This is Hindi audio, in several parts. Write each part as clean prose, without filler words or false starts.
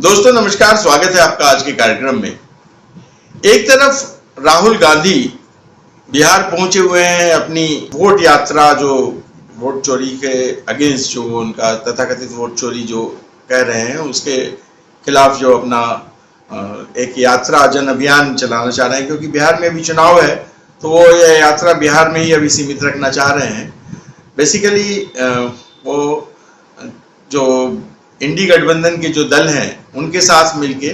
दोस्तों नमस्कार, स्वागत है आपका आज के कार्यक्रम में। एक तरफ राहुल गांधी बिहार पहुंचे हुए हैं, अपनी वोट यात्रा जो वोट चोरी के अगेंस्ट जो उनका तथाकथित वोट चोरी जो कह रहे हैं उसके खिलाफ जो अपना एक यात्रा जन अभियान चलाना चाह रहे हैं, क्योंकि बिहार में अभी चुनाव है तो वो ये यात्रा बिहार में ही अभी सीमित रखना चाह रहे हैं। बेसिकली वो जो इंडी गठबंधन के जो दल हैं उनके साथ मिलके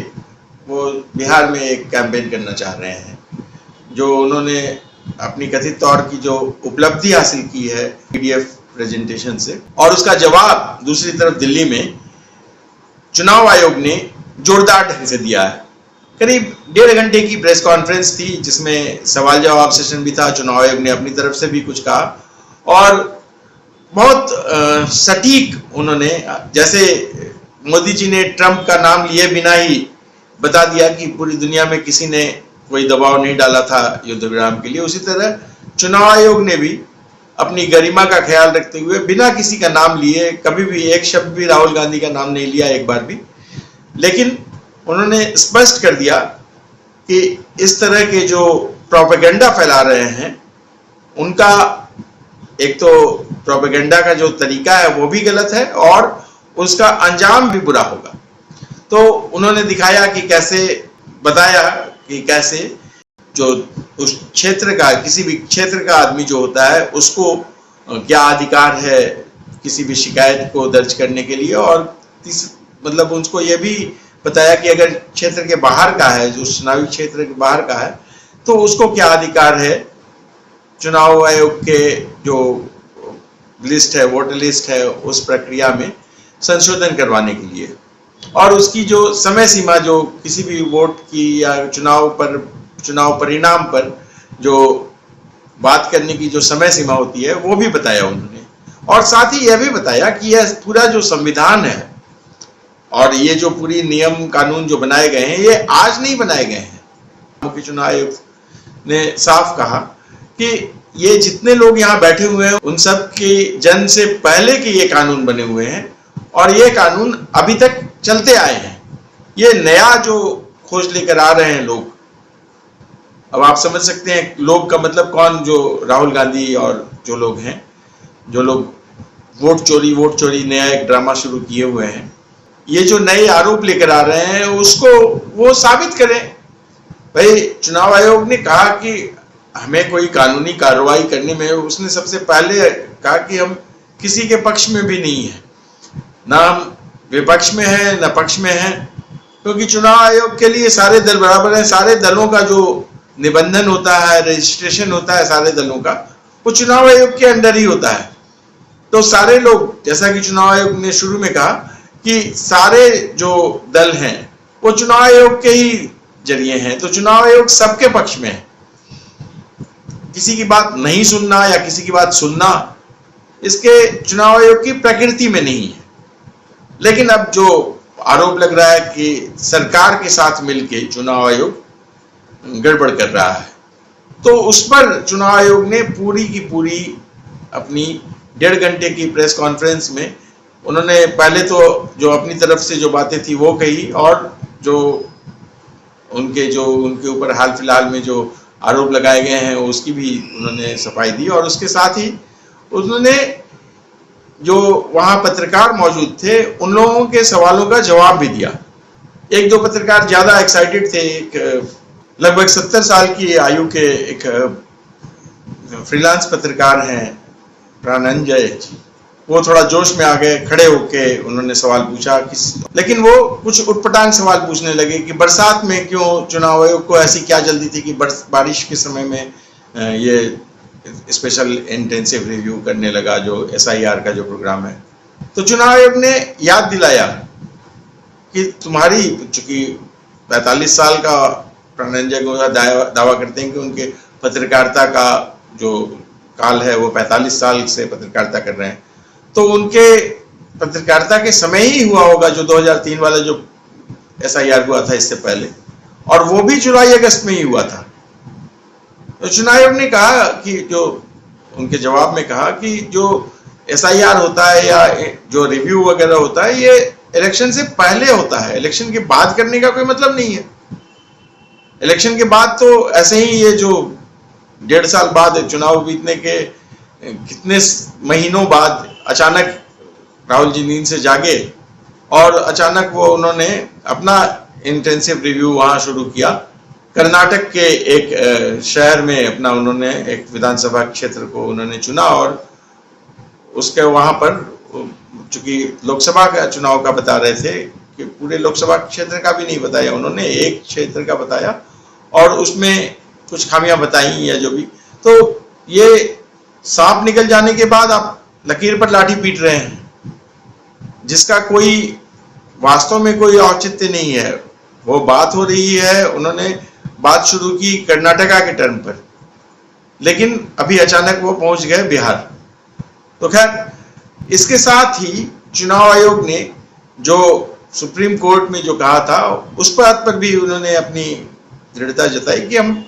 वो बिहार में एक कैंपेन करना चाह रहे हैं। जो उन्होंने अपनी कथित तौर की जो उपलब्धि हासिल की है पीडीएफ प्रेजेंटेशन से, और उसका जवाब दूसरी तरफ दिल्ली में चुनाव आयोग ने जोरदार ढंग से दिया है। करीब 1.5 घंटे की प्रेस कॉन्फ्रेंस थी जिसमें सवाल जवाब सेशन भी था। चुनाव आयोग ने अपनी तरफ से भी कुछ कहा और बहुत सटीक उन्होंने, जैसे मोदी जी ने ट्रंप का नाम लिए बिना ही बता दिया कि पूरी दुनिया में किसी ने कोई दबाव नहीं डाला था युद्ध विराम के लिए, उसी तरह चुनाव आयोग ने भी अपनी गरिमा का ख्याल रखते हुए बिना किसी का नाम लिए, कभी भी एक शब्द भी राहुल गांधी का नाम नहीं लिया एक बार भी, लेकिन उन्होंने स्पष्ट कर दिया कि इस तरह के जो प्रोपेगेंडा फैला रहे हैं उनका एक तो प्रोपेगेंडा का जो तरीका है वो भी गलत है और उसका अंजाम भी बुरा होगा। तो उन्होंने दिखाया कि कैसे, बताया कि कैसे जो उस क्षेत्र का, किसी भी क्षेत्र का आदमी जो होता है उसको क्या अधिकार है किसी भी शिकायत को दर्ज करने के लिए, और मतलब उसको ये भी बताया कि अगर क्षेत्र के बाहर का है, जो चुनावी क्षेत्र के बाहर का है, तो उसको क्या अधिकार है चुनाव आयोग के जो लिस्ट है, वोटर लिस्ट है, उस प्रक्रिया में संशोधन करवाने के लिए, और उसकी जो समय सीमा जो किसी भी वोट की या चुनाव परिणाम पर जो बात करने की जो समय सीमा होती है वो भी बताया उन्होंने। और साथ ही यह भी बताया कि यह पूरा जो संविधान है और ये जो पूरी नियम कानून जो बनाए गए हैं ये आज नहीं बनाए गए हैं। मुख्य चुनाव आयुक्त ने साफ कहा कि ये जितने लोग यहाँ बैठे हुए हैं उन सब के जन्म से पहले के ये कानून बने हुए हैं और ये कानून अभी तक चलते आए हैं। ये नया जो खोज लेकर आ रहे हैं लोग, अब आप समझ सकते हैं लोग का मतलब कौन, जो राहुल गांधी और जो लोग हैं, जो लोग वोट चोरी नया एक ड्रामा शुरू किए हुए हैं, ये जो नए आरोप लेकर आ रहे हैं उसको वो साबित करें। भाई चुनाव आयोग ने कहा कि हमें कोई कानूनी कार्रवाई करने में, उसने सबसे पहले कहा कि हम किसी के पक्ष में भी नहीं है, ना हम विपक्ष में है न पक्ष में है, क्योंकि चुनाव आयोग के लिए सारे दल बराबर हैं। सारे दलों का जो निबंधन होता है, रजिस्ट्रेशन होता है सारे दलों का, वो चुनाव आयोग के अंडर ही होता है। तो सारे लोग, जैसा कि चुनाव आयोग ने शुरू में कहा कि सारे जो दल हैं वो चुनाव आयोग के ही जरिए हैं, तो चुनाव आयोग सबके पक्ष में है। किसी की बात नहीं सुनना या किसी की बात सुनना इसके चुनाव आयोग की प्रकृति में नहीं है। लेकिन अब जो आरोप लग रहा है कि सरकार के साथ मिलकर चुनाव आयोग गड़बड़ कर रहा है, तो उस पर चुनाव आयोग ने पूरी की पूरी अपनी 1.5 घंटे की प्रेस कॉन्फ्रेंस में उन्होंने पहले तो जो अपनी तरफ से जो बातें थी वो कही, और जो उनके ऊपर हाल फिलहाल में जो आरोप लगाए गए हैं उसकी भी उन्होंने सफाई दी, और उसके साथ ही उन्होंने जो वहां पत्रकार मौजूद थे उन लोगों के सवालों का जवाब भी दिया। एक दो पत्रकार ज्यादा एक्साइटेड थे। एक लगभग 70 साल की आयु के एक फ्रीलांस पत्रकार हैं प्राणंजय जी, वो थोड़ा जोश में आ गए, खड़े होके उन्होंने सवाल पूछा, लेकिन वो कुछ उटपटांग सवाल पूछने लगे कि बरसात में क्यों चुनाव आयोग को ऐसी क्या जल्दी थी कि बारिश के समय में ये स्पेशल इंटेंसिव रिव्यू करने लगा, जो एसआईआर का जो प्रोग्राम है। तो चुनाव आयोग ने याद दिलाया कि तुम्हारी, चूंकि 45 साल का प्रणंजय गोया दावा करते हैं कि उनके पत्रकारिता का जो काल है वो 45 साल से पत्रकारिता कर रहे हैं, तो उनके पत्रकारिता के समय ही हुआ होगा जो 2003 वाला जो एसआईआर हुआ था इससे पहले, और वो भी जुलाई अगस्त में ही हुआ था। तो चुनाव आयोग ने कहा कि जो उनके जवाब में कहा कि जो एसआईआर होता है या जो रिव्यू वगैरह होता है ये इलेक्शन से पहले होता है, इलेक्शन के बाद करने का कोई मतलब नहीं है। इलेक्शन के बाद तो ऐसे ही ये जो 1.5 साल बाद चुनाव बीतने के कितने महीनों बाद अचानक राहुल जी नींद से जागे और अचानक वो उन्होंने अपना इंटेंसिव रिव्यू वहां शुरू किया। कर्नाटक के एक शहर में अपना उन्होंने एक विधानसभा क्षेत्र को उन्होंने चुना और उसके वहां पर चूंकि लोकसभा का चुनाव का बता रहे थे कि पूरे लोकसभा क्षेत्र का भी नहीं बताया उन्होंने, एक क्षेत्र का बताया और उसमें कुछ खामियां बताई या जो भी। तो ये सांप निकल जाने के बाद आप लकीर पर लाठी पीट रहे हैं, जिसका कोई वास्तव में कोई औचित्य नहीं है। वो बात हो रही है, उन्होंने बात शुरू की कर्नाटका के टर्म पर, लेकिन अभी अचानक वो पहुंच गए बिहार। तो खैर इसके साथ ही चुनाव आयोग ने जो सुप्रीम कोर्ट में जो कहा था उस बात पर भी उन्होंने अपनी दृढ़ता जताई कि हम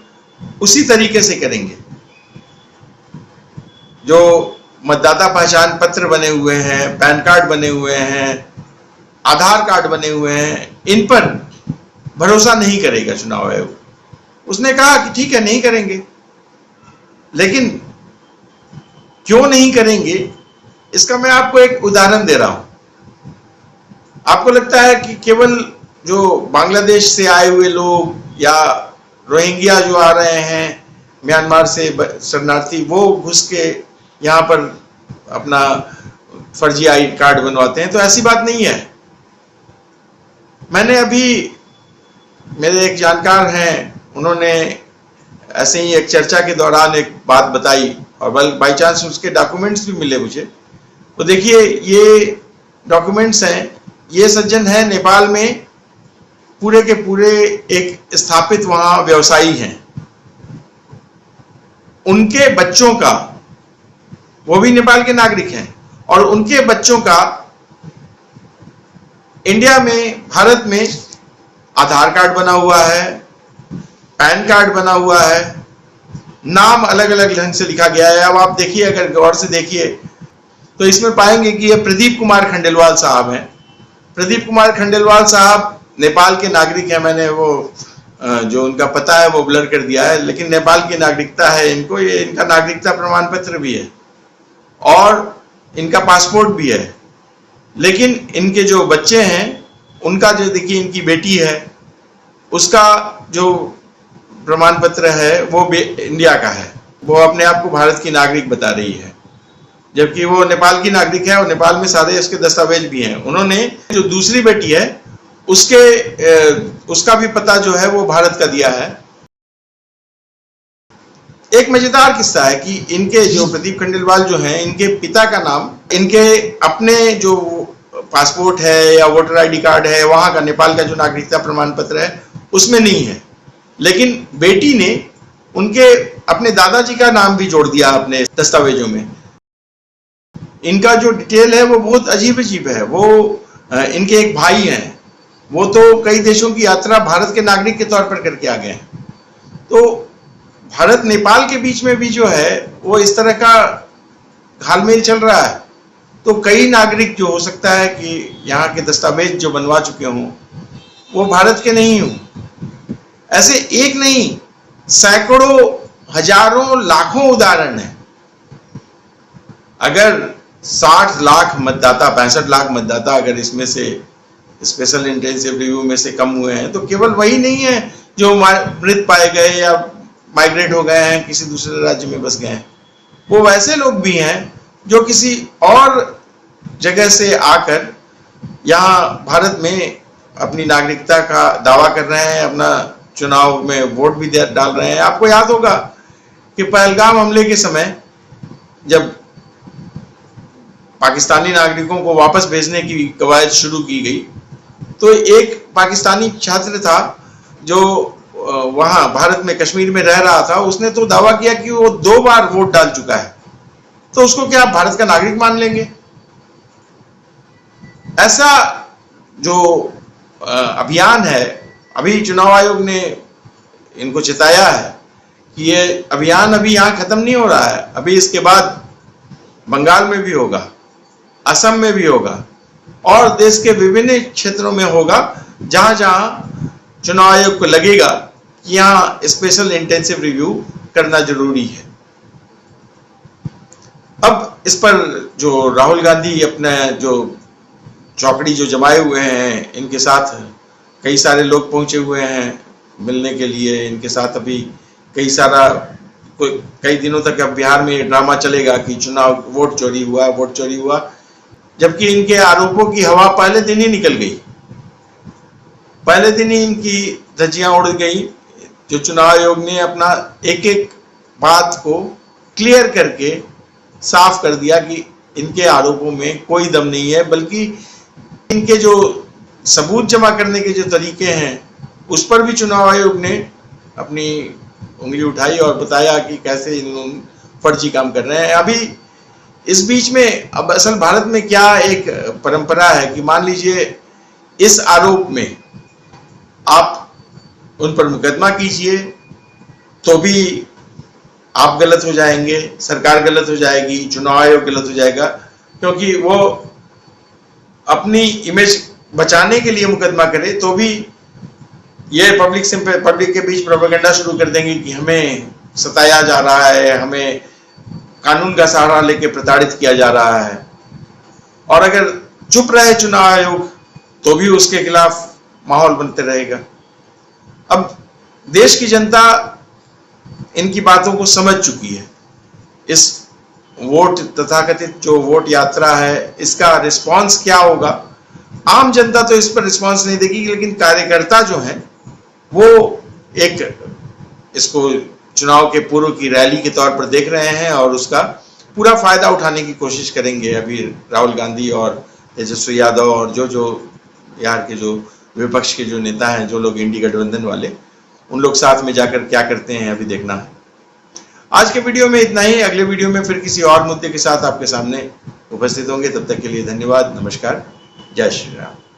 उसी तरीके से करेंगे। जो मतदाता पहचान पत्र बने हुए हैं, पैन कार्ड बने हुए हैं, आधार कार्ड बने हुए हैं, इन पर भरोसा नहीं करेगा चुनाव आयोग। उसने कहा कि ठीक है नहीं करेंगे, लेकिन क्यों नहीं करेंगे इसका मैं आपको एक उदाहरण दे रहा हूं। आपको लगता है कि केवल जो बांग्लादेश से आए हुए लोग या रोहिंग्या जो आ रहे हैं म्यांमार से शरणार्थी, वो घुस के यहाँ पर अपना फर्जी आई कार्ड बनवाते हैं? तो ऐसी बात नहीं है। मैंने अभी, मेरे एक जानकार हैं, उन्होंने ऐसे ही एक चर्चा के दौरान एक बात बताई और बाई चांस उसके डॉक्यूमेंट्स भी मिले मुझे। तो देखिए ये डॉक्यूमेंट्स हैं, ये सज्जन है नेपाल में पूरे के पूरे एक स्थापित वहां व्यवसायी हैं। उनके बच्चों का, वो भी नेपाल के नागरिक हैं, और उनके बच्चों का इंडिया में, भारत में आधार कार्ड बना हुआ है, पैन कार्ड बना हुआ है, नाम अलग अलग ढंग से लिखा गया है। अब आप देखिए, अगर गौर से देखिए तो इसमें पाएंगे कि ये प्रदीप कुमार खंडेलवाल साहब हैं। प्रदीप कुमार खंडेलवाल साहब नेपाल के नागरिक हैं। मैंने वो जो उनका पता है वो ब्लर कर दिया है, लेकिन नेपाल की नागरिकता है इनको, ये इनका नागरिकता प्रमाण पत्र भी है और इनका पासपोर्ट भी है। लेकिन इनके जो बच्चे हैं उनका जो देखिए, इनकी बेटी है, उसका जो प्रमाण पत्र है वो इंडिया का है, वो अपने आप को भारत की नागरिक बता रही है, जबकि वो नेपाल की नागरिक है और नेपाल में सारे इसके दस्तावेज भी हैं। उन्होंने जो दूसरी बेटी है उसका भी पता जो है वो भारत का दिया है। एक मजेदार किस्सा है कि इनके जो प्रदीप खंडेलवाल जो हैं, इनके पिता का नाम इनके अपने जो पासपोर्ट है या वोटर आईडी कार्ड है वहां का, नेपाल का जो नागरिकता प्रमाण पत्र है उसमें नहीं है, लेकिन बेटी ने उनके अपने दादाजी का नाम भी जोड़ दिया अपने दस्तावेजों में। इनका जो डिटेल है वो बहुत अजीब अजीब है। वो इनके एक भाई हैं, वो तो कई देशों की यात्रा भारत के नागरिक के तौर पर करके आ गए हैं। तो भारत नेपाल के बीच में भी जो है वो इस तरह का घालमेल चल रहा है। तो कई नागरिक जो हो सकता है कि यहाँ के दस्तावेज जो बनवा चुके हों वो भारत के नहीं हों। ऐसे एक नहीं, सैकड़ों, हजारों, लाखों उदाहरण हैं। अगर 60 लाख मतदाता, 65 लाख मतदाता अगर इसमें से स्पेशल इंटेंसिव रिव्यू में से कम हुए हैं, तो केवल वही नहीं है जो मृत पाए गए या माइग्रेट हो गए हैं, किसी दूसरे राज्य में बस गए हैं। वो वैसे लोग भी हैं जो किसी और जगह से आकर यहाँ भारत में अपनी नागरिकता का दावा कर रहे हैं, अपना चुनाव में वोट भी डाल रहे हैं। आपको याद होगा कि पहलगाम हमले के समय जब पाकिस्तानी नागरिकों को वापस भेजने की कवायद शुरू की गई, तो एक पाकिस्तानी छात्र था जो वहां भारत में कश्मीर में रह रहा था, उसने तो दावा किया कि वो 2 बार वोट डाल चुका है, तो उसको क्या आप भारत का नागरिक मान लेंगे? ऐसा जो अभियान है, अभी चुनाव आयोग ने इनको चेताया है कि ये अभियान अभी यहां खत्म नहीं हो रहा है, अभी इसके बाद बंगाल में भी होगा, असम में भी होगा, और देश के विभिन्न क्षेत्रों में होगा जहां जहां चुनाव आयोग को लगेगा कि यहाँ स्पेशल इंटेंसिव रिव्यू करना जरूरी है। अब इस पर जो राहुल गांधी अपना जो चौकड़ी जो जमाए हुए हैं, इनके साथ कई सारे लोग पहुंचे हुए हैं मिलने के लिए। इनके साथ अभी कई दिनों तक अब बिहार में ड्रामा चलेगा कि चुनाव वोट चोरी हुआ, जबकि इनके आरोपों की हवा पहले दिन ही निकल गई, पहले दिन ही इनकी धज्जियां उड़ गई। जो चुनाव आयोग ने अपना एक एक बात को क्लियर करके साफ कर दिया कि इनके आरोपों में कोई दम नहीं है, बल्कि इनके जो सबूत जमा करने के जो तरीके हैं उस पर भी चुनाव आयोग ने अपनी उंगली उठाई और बताया कि कैसे इन लोग फर्जी काम कर रहे हैं। अभी इस बीच में अब असल भारत में क्या एक परंपरा है कि मान लीजिए इस आरोप में आप उन पर मुकदमा कीजिए तो भी आप गलत हो जाएंगे, सरकार गलत हो जाएगी, चुनाव आयोग गलत हो जाएगा, क्योंकि वो अपनी इमेज बचाने के लिए मुकदमा करे तो भी ये पब्लिक के बीच प्रोपेगेंडा शुरू कर देंगे कि हमें सताया जा रहा है, हमें कानून का सहारा लेके प्रताड़ित किया जा रहा है। और अगर चुप रहे चुनाव आयोग तो भी उसके खिलाफ माहौल बनते रहेगा। अब देश की जनता इनकी बातों को समझ चुकी है। इस वोट तथाकथित जो वोट यात्रा है, इसका रिस्पांस क्या होगा, आम जनता तो इस पर रिस्पांस नहीं देगी, लेकिन कार्यकर्ता जो हैं वो इसको चुनाव के पूर्व की रैली के तौर पर देख रहे हैं और उसका पूरा फायदा उठाने की कोशिश करेंगे। अभी राहुल गांधी और तेजस्वी यादव और जो बिहार के जो विपक्ष के जो नेता हैं, जो लोग इंडी गठबंधन वाले, उन लोग साथ में जाकर क्या करते हैं अभी देखना है। आज के वीडियो में इतना ही। अगले वीडियो में फिर किसी और मुद्दे के साथ आपके सामने उपस्थित होंगे। तब तक के लिए धन्यवाद, नमस्कार, जय श्री राम।